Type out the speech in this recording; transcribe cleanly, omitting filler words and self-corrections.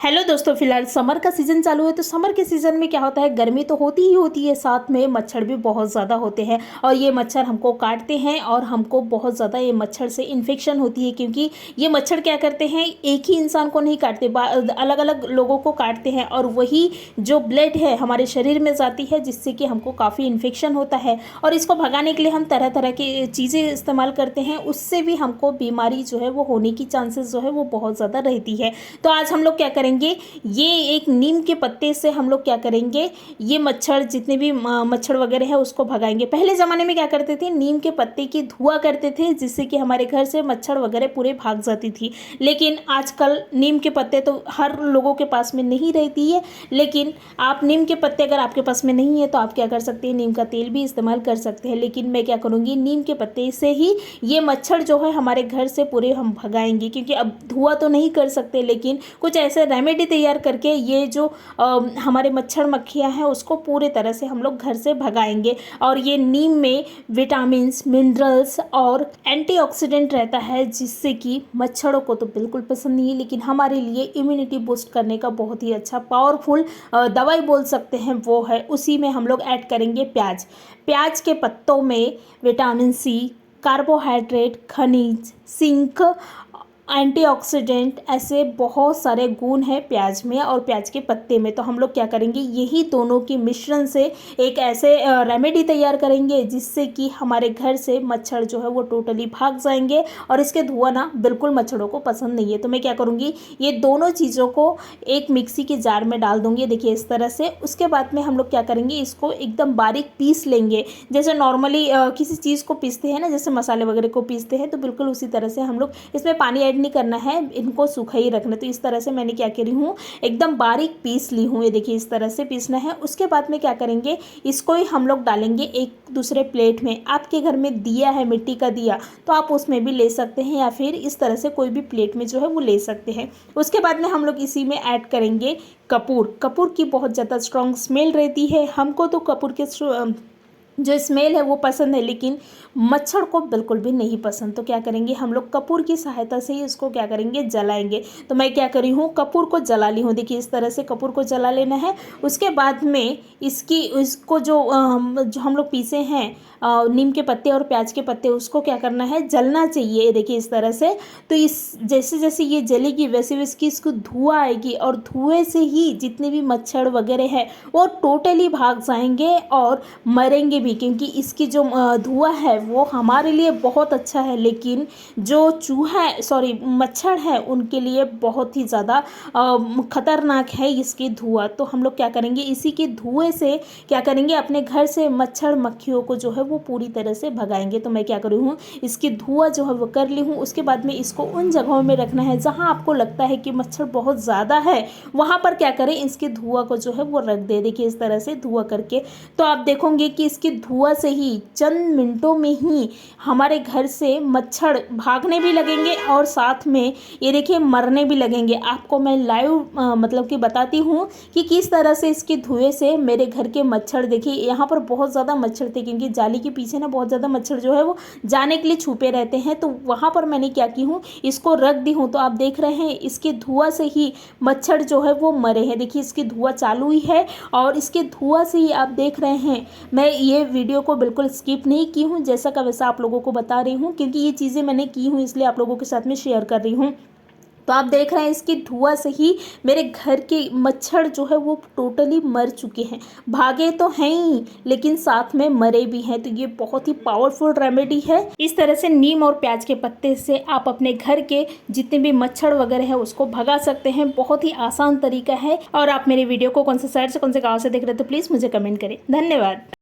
Hello दोस्तों, फिलहाल summer का सीज़न चालू है। तो समर के सीज़न में क्या होता है, गर्मी तो होती ही होती है, साथ में मच्छर भी बहुत ज़्यादा होते हैं और ये मच्छर हमको काटते हैं और हमको बहुत ज़्यादा ये मच्छर से इन्फेक्शन होती है। क्योंकि ये मच्छर क्या करते हैं, एक ही इंसान को नहीं काटते, अलग अलग लोगों को काटते हैं और वही जो ब्लड है हमारे शरीर में जाती है, जिससे कि हमको काफ़ी इन्फेक्शन होता है। और इसको भगाने के लिए हम तरह तरह की चीज़ें इस्तेमाल करते हैं, उससे भी हमको बीमारी जो है वो होने की चांसेस जो है वो बहुत ज़्यादा रहती है। तो आज हम लोग क्या करेंगे, ये एक नीम के पत्ते से हम लोग क्या करेंगे, ये मच्छर जितने भी मच्छर वगैरह है उसको भगाएंगे। पहले ज़माने में क्या करते थे, नीम के पत्ते की धुआं करते थे, जिससे कि हमारे घर से मच्छर वगैरह पूरे भाग जाती थी। लेकिन आजकल नीम के पत्ते तो हर लोगों के पास में नहीं रहती है। लेकिन आप नीम के पत्ते अगर आपके पास में नहीं है तो आप क्या कर सकते हैं, नीम का तेल भी इस्तेमाल कर सकते हैं। लेकिन मैं क्या करूँगी, नीम के पत्ते से ही ये मच्छर जो है हमारे घर से पूरे हम भगाएंगे। क्योंकि अब धुआं तो नहीं कर सकते, लेकिन कुछ ऐसे रेमेडी तैयार करके ये जो हमारे मच्छर मक्खियाँ हैं उसको पूरे तरह से हम लोग घर से भगाएंगे। और ये नीम में विटामिन्स, मिनरल्स और एंटीऑक्सीडेंट रहता है, जिससे कि मच्छरों को तो बिल्कुल पसंद नहीं है, लेकिन हमारे लिए इम्यूनिटी बूस्ट करने का बहुत ही अच्छा पावरफुल दवाई बोल सकते हैं वो है। उसी में हम लोग ऐड करेंगे प्याज। प्याज के पत्तों में विटामिन सी, कार्बोहाइड्रेट, खनिज, जिंक, एंटीऑक्सीडेंट, ऐसे बहुत सारे गुण हैं प्याज में और प्याज के पत्ते में। तो हम लोग क्या करेंगे, यही दोनों के मिश्रण से एक ऐसे रेमेडी तैयार करेंगे, जिससे कि हमारे घर से मच्छर जो है वो टोटली भाग जाएंगे। और इसके धुआं ना बिल्कुल मच्छरों को पसंद नहीं है। तो मैं क्या करूँगी, ये दोनों चीज़ों को एक मिक्सी के जार में डाल दूँगी, देखिए इस तरह से। उसके बाद में हम लोग क्या करेंगे, इसको एकदम बारीक पीस लेंगे। जैसे नॉर्मली किसी चीज़ को पीसते हैं ना, जैसे मसाले वगैरह को पीसते हैं, तो बिल्कुल उसी तरह से हम लोग, इसमें पानी ऐड नहीं करना है, इनको सूखा ही रखना। तो इस तरह से मैंने क्या करी हूँ, एकदम बारीक पीस ली हूँ। ये देखिए इस तरह से पीसना है। उसके बाद में क्या करेंगे, इसको ही हम लोग डालेंगे एक दूसरे प्लेट में। आपके घर में दिया है, मिट्टी का दिया, तो आप उसमें भी ले सकते हैं, या फिर इस तरह से कोई भी प्लेट में जो है वो ले सकते हैं। उसके बाद में हम लोग इसी में ऐड करेंगे कपूर। कपूर की बहुत ज़्यादा स्ट्रॉन्ग स्मेल रहती है। हमको तो कपूर के जो स्मेल है वो पसंद है, लेकिन मच्छर को बिल्कुल भी नहीं पसंद। तो क्या करेंगे, हम लोग कपूर की सहायता से ही इसको क्या करेंगे, जलाएंगे। तो मैं क्या करी हूँ, कपूर को जला ली हूँ। देखिए इस तरह से कपूर को जला लेना है। उसके बाद में इसको जो हम लोग पीसे हैं नीम के पत्ते और प्याज के पत्ते, उसको क्या करना है, जलना चाहिए। देखिए इस तरह से। तो इस जैसे जैसे ये जलेगी वैसे वैसे इसको धुआं आएगी, और धुएं से ही जितने भी मच्छर वगैरह है वो टोटली भाग जाएंगे और मरेंगे भी। क्योंकि इसकी जो धुआं है वो हमारे लिए बहुत अच्छा है, लेकिन जो मच्छर है उनके लिए बहुत ही ज़्यादा खतरनाक है इसकी धुआं। तो हम लोग क्या करेंगे, इसी के धुएं से क्या करेंगे, अपने घर से मच्छर मक्खियों को जो है वो पूरी तरह से भगाएंगे। तो मैं क्या करी हूँ, इसकी धुआं जो है वो कर ली हूँ। उसके बाद में इसको उन जगहों में रखना है जहाँ आपको लगता है कि मच्छर बहुत ज़्यादा है, वहाँ पर क्या करें, इसके धुआं को जो है वो रख दे। देखिए इस तरह से धुआं करके, तो आप देखोगे कि इसकी धुआं से ही चंद मिनटों में ही हमारे घर से मच्छर भागने भी लगेंगे और साथ में ये देखिए मरने भी लगेंगे। आपको मैं लाइव मतलब कि बताती हूँ कि किस तरह से इसके धुएं से मेरे घर के मच्छर, देखिए यहाँ पर बहुत ज़्यादा मच्छर थे, क्योंकि जाली के पीछे ना बहुत ज़्यादा मच्छर जो है वो जाने के लिए छुपे रहते हैं। तो वहाँ पर मैंने क्या की हूँ, इसको रख दी हूँ। तो आप देख रहे हैं इसके धुआं से ही मच्छर जो है वो मरे हैं। देखिए इसकी धुआं चालू ही है और इसके धुआं से ही आप देख रहे हैं। मैं ये वीडियो को बिल्कुल स्किप नहीं की हूँ, जैसा का वैसा आप लोगों को बता रही हूँ, क्योंकि ये चीज़ें मैंने की हूँ इसलिए आप लोगों के साथ में शेयर कर रही हूँ। तो आप देख रहे हैं इसकी धुआं से ही मेरे घर के मच्छर जो है वो टोटली मर चुके हैं। भागे तो हैं ही, लेकिन साथ में मरे भी हैं। तो ये बहुत ही पावरफुल रेमेडी है। इस तरह से नीम और प्याज के पत्ते से आप अपने घर के जितने भी मच्छर वगैरह है उसको भगा सकते हैं। बहुत ही आसान तरीका है। और आप मेरे वीडियो को कौन से शहर से, कौन से गाँव से देख रहे हैं तो प्लीज़ मुझे कमेंट करें। धन्यवाद।